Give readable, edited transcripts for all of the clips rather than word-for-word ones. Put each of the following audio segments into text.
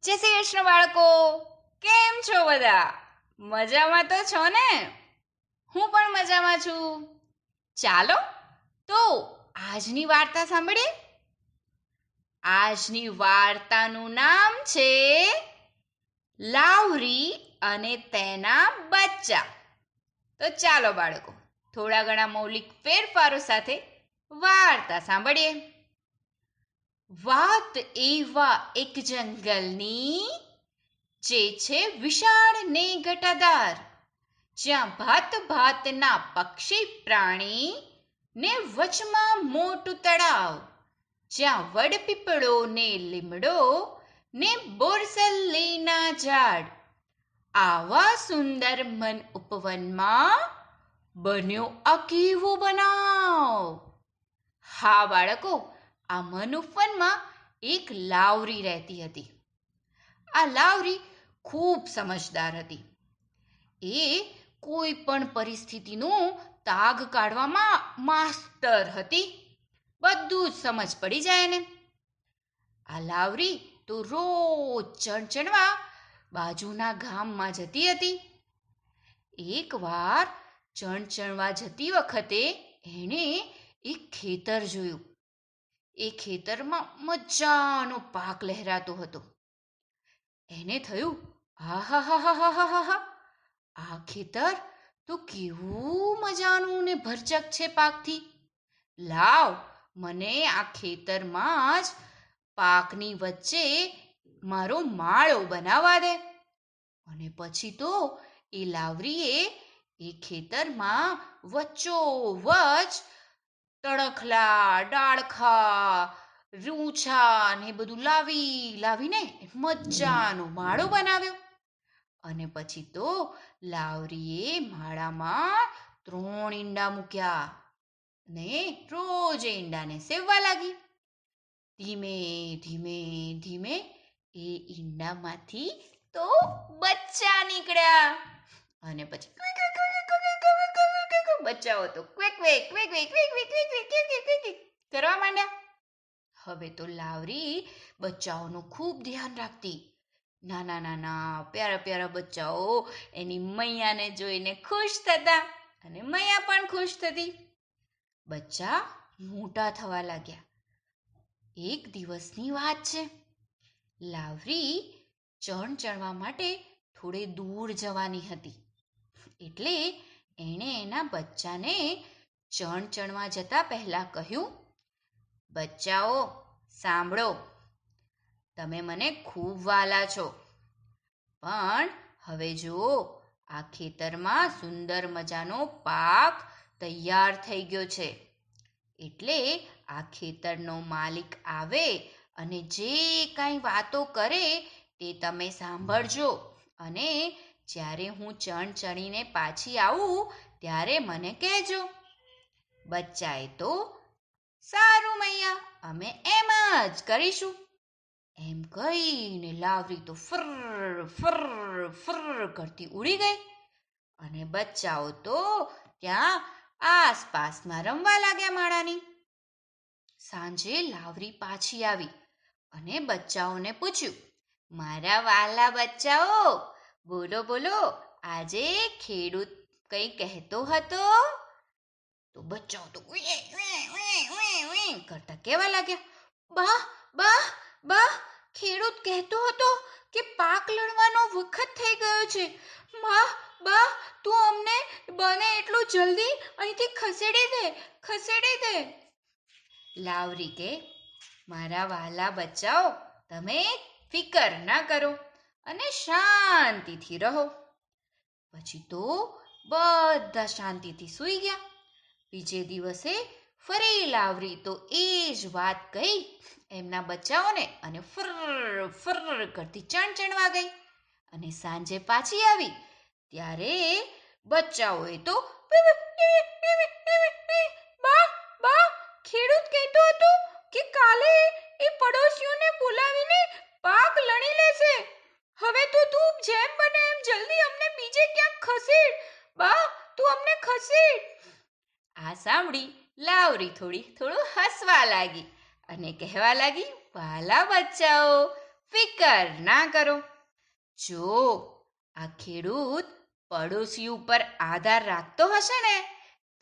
જય શ્રી કૃષ્ણ બાળકો. કેમ છો બધા? મજામાં તો છો ને? હું પણ મજામાં છું. ચાલો તો આજની વાર્તા સાંભળીએ. આજની વાર્તાનું નામ છે લાવરી અને તેના બચ્ચા. તો ચાલો બાળકો, થોડા ઘણા મૌલિક ફેરફારો સાથે વાર્તા સાંભળીએ. વાત એવા એક જંગલની જે છે વિશાળ ને ઘટાદાર, જ્યાં ભાત ભાતના પક્ષી પ્રાણી ને વચમાં મોટું તળાવ, જ્યાં વડપીપળો ને લીમડો ને બોરસલ્લીના ઝાડ. આવા સુંદર મન ઉપવનમાં બન્યો આ કેવો બનાવ. હા બાળકો, આ મન ઉપવનમાં એક લાવરી રહેતી હતી. આ લાવરી ખૂબ સમજદાર હતી. એ કોઈ પણ પરિસ્થિતિનું તાગ કાઢવામાં માસ્ટર હતી. બધું જ સમજ પડી જાય એને. આ લાવરી તો રોજ ચણચણવા બાજુના ગામમાં જતી હતી. એકવાર ચણચણવા જતી વખતે એણે એક ખેતર જોયું. એ ખેતરમાં મજાનો પાક લહેરાતો હતો. એને થયું, આહાહાહાહાહાહા, આ ખેતર તો કેવું મજાનું ને ભરચક છે પાકથી. લાવ, મને આ ખેતરમાં જ પાકની વચ્ચે મારો માળો બનાવવા દે. અને પછી તો એ લાવરીએ એ ખેતરમાં વચ્ચોવચ તણખલા, ડાળખા, રૂંછા ને બધું લાવીને મજાનો માળો બનાવ્યો. અને પછી તો લાવરીએ માળામાં 3 ઈંડા મૂક્યા ને રોજ એ ઈંડાને સેવવા લાગી. ધીમે ધીમે ધીમે એ ઈંડામાંથી તો બચ્ચા નીકળ્યા. અને પછી બચ્ચાઓ તો quack quack quack quack quack quack કરવા માંડ્યા. હવે તો લાવરી બચ્ચાઓનું ખૂબ ધ્યાન રાખતી. નાના નાના પ્યારા પ્યારા બચ્ચાઓ એની મૈયાને જોઈને ખુશ થતા અને મૈયા પણ ખુશ થતી. બચ્ચા મોટા થવા લાગ્યા. એક દિવસની વાત છે. લાવરી ચણવા માટે થોડે દૂર જવાની હતી. એટલે એણે એના બચ્ચાને ચણવા જતા પહેલા કહ્યું, બચ્ચાઓ સાંભળો, તમે મને ખૂબ વહાલા છો, પણ હવે જુઓ, આ ખેતરમાં સુંદર મજાનો પાક તૈયાર થઈ ગયો છે. એટલે આ ખેતરનો માલિક આવે અને જે કાંઈ વાતો કરે તે તમે સાંભળજો. અને જ્યારે હું ચણીને પાછી આવું ત્યારે મને કહેજો. બચ્ચાએ તો સારું મૈયા, અમે એમ જ કરીશું એમ કહીને લાવરી તો ફર ફર ફર કરતી ઉડી ગઈ. અને બચ્ચાઓ તો ત્યાં આસપાસમાં રમવા લાગ્યા માળાની. સાંજે લાવરી પાછી આવી અને બચ્ચાઓને પૂછ્યું, મારા વહાલા બચ્ચાઓ, બોલો બોલો, આજે ખેડૂત કંઈ કહેતો હતો? તો બચ્ચાઓ તો કરતા કહેવા લાગ્યા, બા બા બા, ખેડૂત કહેતો હતો કે પાક લણવાનો વખત થઈ ગયો છે. બા, તું અમને બને એટલું જલ્દી અહીંથી ખસેડી દે. લાવરી કે, મારા વહાલા બચ્ચાઓ, તમે ફિકર ના કરો અને શાંતિથી રહો. પછી તો બધા શાંતિથી સૂઈ ગયા. બીજે દિવસે ફરી લાવરી તો એ જ વાત કહી એમના બચ્ચાઓને અને ફર ફર કરતી ચણવા ગઈ. અને સાંજે પાછી આવી ત્યારે બચ્ચાઓએ તો બા, ખેડૂત કહેતો હતો કે કાલે એ પડોશીઓને બોલાવીને પાક લણી લેશે. હવે તો તું જેમ બને એમ જલ્દી અમને બીજે ક્યાંક ખસેડ. બા, તું અમને ખસેડ. આ સાંભળી લાવરી થોડું હસવા લાગી અને કહેવા લાગી, વહાલા બચ્ચાઓ, ફિકર ના કરો. જો આ ખેડૂત પડોશી ઉપર આધાર રાખતો હશે ને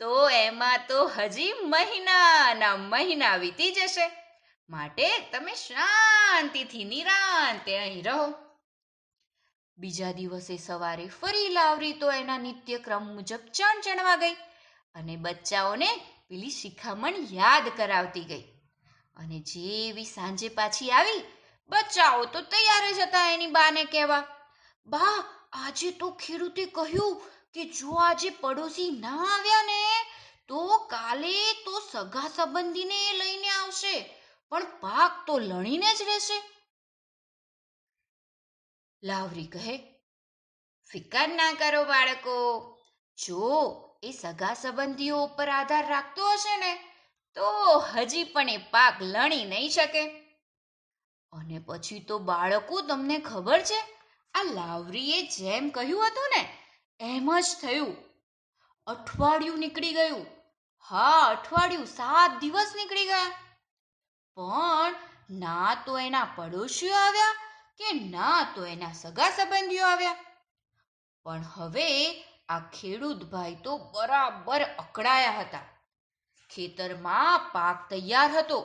તો એમાં તો હજી મહિનાના મહિના વીતી જશે. માટે તમે શાંતિથી નિરાંતે અહીં રહો. બીજા દિવસે સવારે ફરી લાવરી તો એના નિત્યક્રમ મુજબ ચણવા ગઈ અને બચ્ચાઓને પેલી શિખામણ યાદ કરાવતી ગઈ. અને જેવી સાંજે પાછી આવી, બચ્ચાઓ તો તૈયાર જ હતા એની બાને કહેવા, બા, આજે તો ખેડૂતે કહ્યું કે જો આજે પડોશી ના આવ્યા ને તો કાલે તો સગા સંબંધીને લઈને આવશે, પણ પાક તો લણીને જ રહેશે. લાવરી કહે, ફિકર ના કરો બાળકો, જો એ સગા સંબંધીઓ ઉપર આધાર રાખતો હશે ને તો હજી પણ એ પાક લણી નહીં શકે. અને પછી તો બાળકો, તમને ખબર છે, આ લાવરીએ જેમ કહ્યું હતું ને એમ જ થયું. અઠવાડિયું નીકળી ગયું. હા, અઠવાડિયું, 7 દિવસ નીકળી ગયા. પણ ના તો એના પડોશીઓ આવ્યા કે ના તો એના સગા સંબંધીઓ આવ્યા. પણ હવે આ ખેડૂત ભાઈ તો બરાબર અકળાયા હતા. ખેતરમાં પાક તૈયાર હતો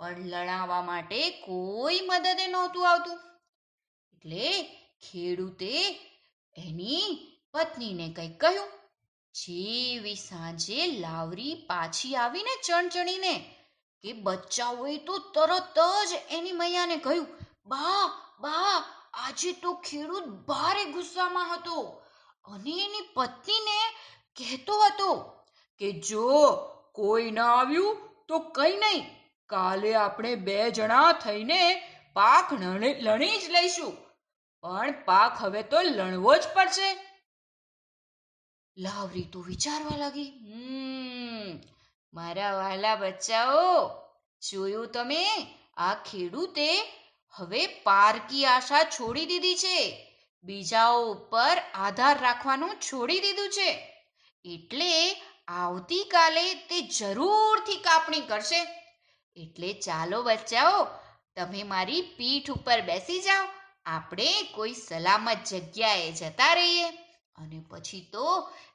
પણ લણાવવા માટે કોઈ મદદે નહોતું આવતું. એટલે ખેડૂતે એની પત્નીને કંઈક કહ્યું. જેવી સાંજે લાવરી પાછી આવીને ચણચણીને કે બચ્ચાઓએ તો તરત જ એની મૈયાને કહ્યું, બા, બા, આજે તો ખેડૂત ભારે ગુસ્સામાં હતો અને એની પત્નીને કહેતો હતો કે જો કોઈ ના આવ્યું તો કંઈ નહીં, કાલે આપણે 2 જણા થઈને પાક લણી જ લઈશું, પણ પાક હવે તો લણવો જ પડશે. લાવરી તો વિચારવા લાગી, મારા વહાલા બચ્ચાઓ, જોયું તમે, આ ખેડૂતે હવે પારકી આશા છોડી દીધી છે, બીજાઓ ઉપર આધાર રાખવાનું છોડી દીધું છે. એટલે આવતીકાલે તે જરૂરથી કાપણી કરશે. એટલે ચાલો બચ્ચાઓ, તમે મારી પીઠ ઉપર બેસી જાઓ, આપણે કોઈ સલામત જગ્યાએ જતા રહીએ. અને પછી તો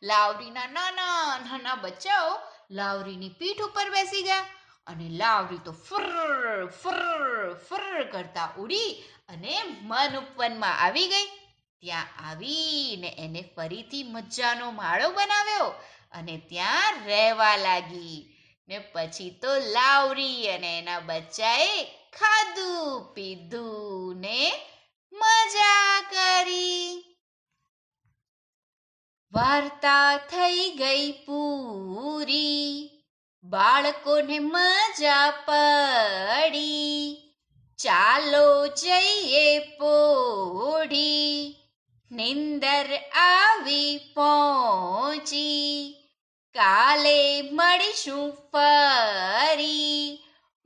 લાવરીના નાના નાના બચ્ચાઓ લાવરીની પીઠ ઉપર બેસી ગયા અને લાવરી તો ફર ફર ફર કરતા ઉડી અને મન ઉપવનમાં આવી ગઈ. ત્યાં આવીને એને ફરીથી મજાનો માળો બનાવ્યો અને ત્યાં રહેવા લાગી. ને પછી તો લાવરી અને એના બચ્ચાએ ખાધું પીધું ને મજા કરી. વાર્તા થઈ ગઈ પૂરી, બાળકોને મજા પડી. ચાલો જઈએ પોઢી, નિંદર આવી પહોંચી. કાલે મળીશું ફરી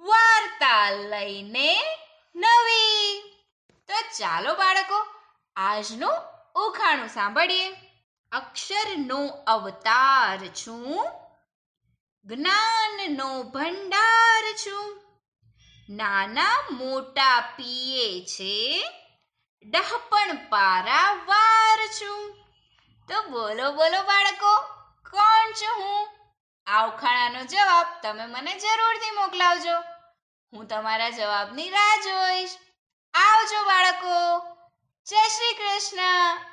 વાર્તા લઈને નવી. તો ચાલો બાળકો, આજનું ઉખાણું સાંભળીએ. અક્ષરનો અવતાર છું, જ્ઞાનનો ભંડાર છું, નાના મોટા પીએ છે, ડહાપણ પારાવાર છું. તો બોલો બોલો બાળકો, કોણ છું હું? આ ઉખાણાનો જવાબ તમે મને જરૂરથી મોકલાવજો. હું તમારા જવાબની રાહ જોઈશ. આવજો બાળકો. જય શ્રી કૃષ્ણ.